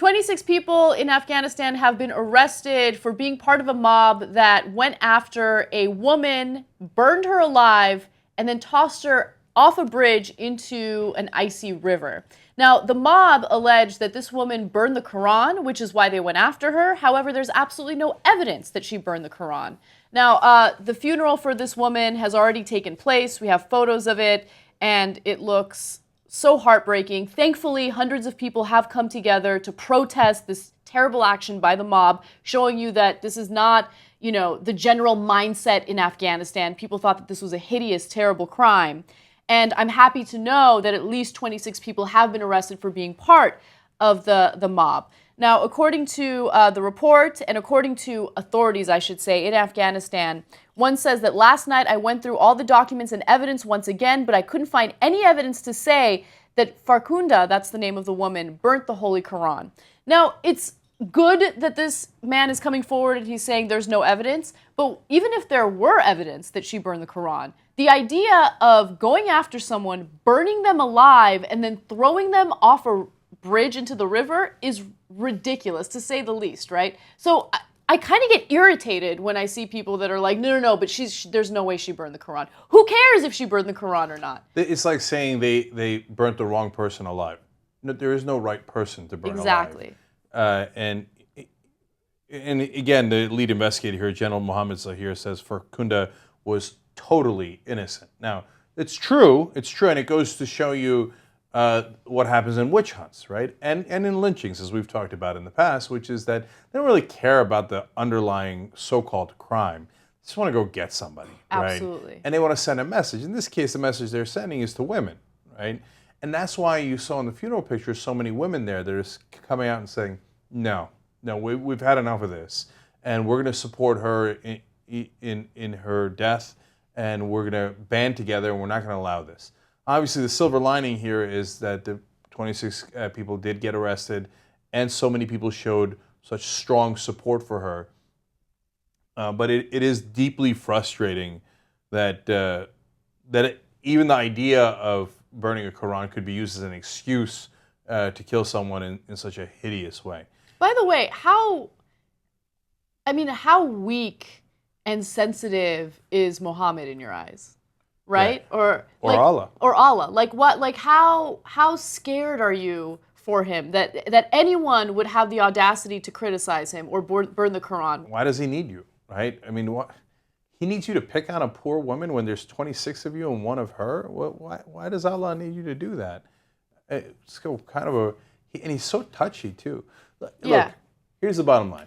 26 people in Afghanistan have been arrested for being part of a mob that went after a woman, burned her alive, and then tossed her off a bridge into an icy river. Now, the mob alleged that this woman burned the Qur'an, which is why they went after her. However, there's absolutely no evidence that she burned the Qur'an. Now, the funeral for this woman has already taken place. We have photos of it, and it looks so heartbreaking. Thankfully, hundreds of people have come together to protest this terrible action by the mob, showing you that this is not, the general mindset in Afghanistan. People thought that this was a hideous, terrible crime. And I'm happy to know that at least 26 people have been arrested for being part of the mob. Now, according to the report, and according to authorities, I should say, in Afghanistan, one says that last night I went through all the documents and evidence once again, but I couldn't find any evidence to say that Farkhunda, that's the name of the woman, burnt the Holy Quran. Now, it's good that this man is coming forward and he's saying there's no evidence, but even if there were evidence that she burned the Quran, the idea of going after someone, burning them alive, and then throwing them off a bridge into the river is ridiculous, to say the least, right? So I kind of get irritated when I see people that are like, no, but there's no way she burned the Quran. Who cares if she burned the Quran or not? It's like saying they burnt the wrong person alive. No, there is no right person to burn alive. Exactly. And again, the lead investigator here, General Mohammed Zahir, says Farkhunda was totally innocent. Now, it's true, and it goes to show you what happens in witch hunts, right? And in lynchings, as we've talked about in the past, which is that they don't really care about the underlying so-called crime. They just want to go get somebody, right? Absolutely. And they want to send a message. In this case, the message they're sending is to women, right? And that's why you saw in the funeral pictures so many women there that are coming out and saying, no, we've had enough of this. And we're going to support her in her death, and we're going to band together, and we're not going to allow this. Obviously, the silver lining here is that the 26 people did get arrested, and so many people showed such strong support for her. But it is deeply frustrating that even the idea of burning a Quran could be used as an excuse to kill someone in such a hideous way. By the way, how weak and sensitive is Muhammad in your eyes? Right? Yeah. Or Allah. Or Allah. Like what? Like how scared are you for him that anyone would have the audacity to criticize him or burn the Quran? Why does he need you? Right? I mean, what? He needs you to pick on a poor woman when there's 26 of you and one of her? Why does Allah need you to do that? It's kind of and he's so touchy too. Look, here's the bottom line.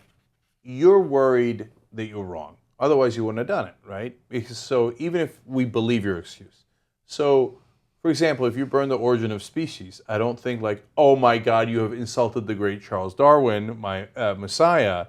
You're worried that you're wrong. Otherwise, you wouldn't have done it, right? So even if we believe your excuse. So, for example, if you burn the origin of species, I don't think like, oh my God, you have insulted the great Charles Darwin, my Messiah,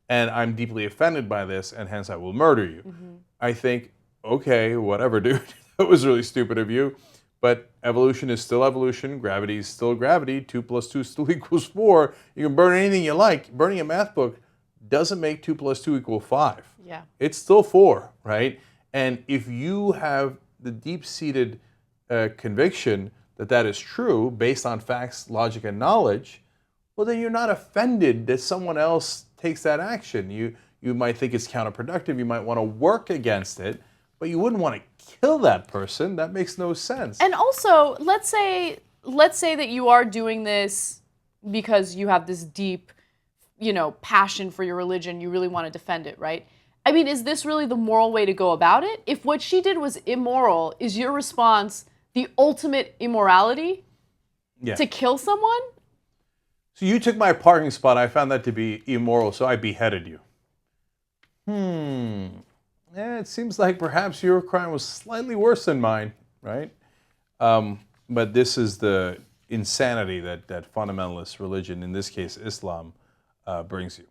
and I'm deeply offended by this, and hence I will murder you. Mm-hmm. I think, okay, whatever, dude. That was really stupid of you. But evolution is still evolution. Gravity is still gravity. 2 + 2 still equals 4. You can burn anything you like. Burning a math book doesn't make 2 + 2 = 5. Yeah. It's still 4, right? And if you have the deep-seated conviction that that is true, based on facts, logic, and knowledge, well, then you're not offended that someone else takes that action. You might think it's counterproductive. You might want to work against it, but you wouldn't want to kill that person. That makes no sense. And also, let's say that you are doing this because you have this deep, passion for your religion. You really want to defend it, right? I mean, is this really the moral way to go about it? If what she did was immoral, is your response the ultimate immorality? Yeah. To kill someone? So you took my parking spot. I found that to be immoral, so I beheaded you. Yeah, it seems like perhaps your crime was slightly worse than mine, right? But this is the insanity that fundamentalist religion, in this case Islam, brings you.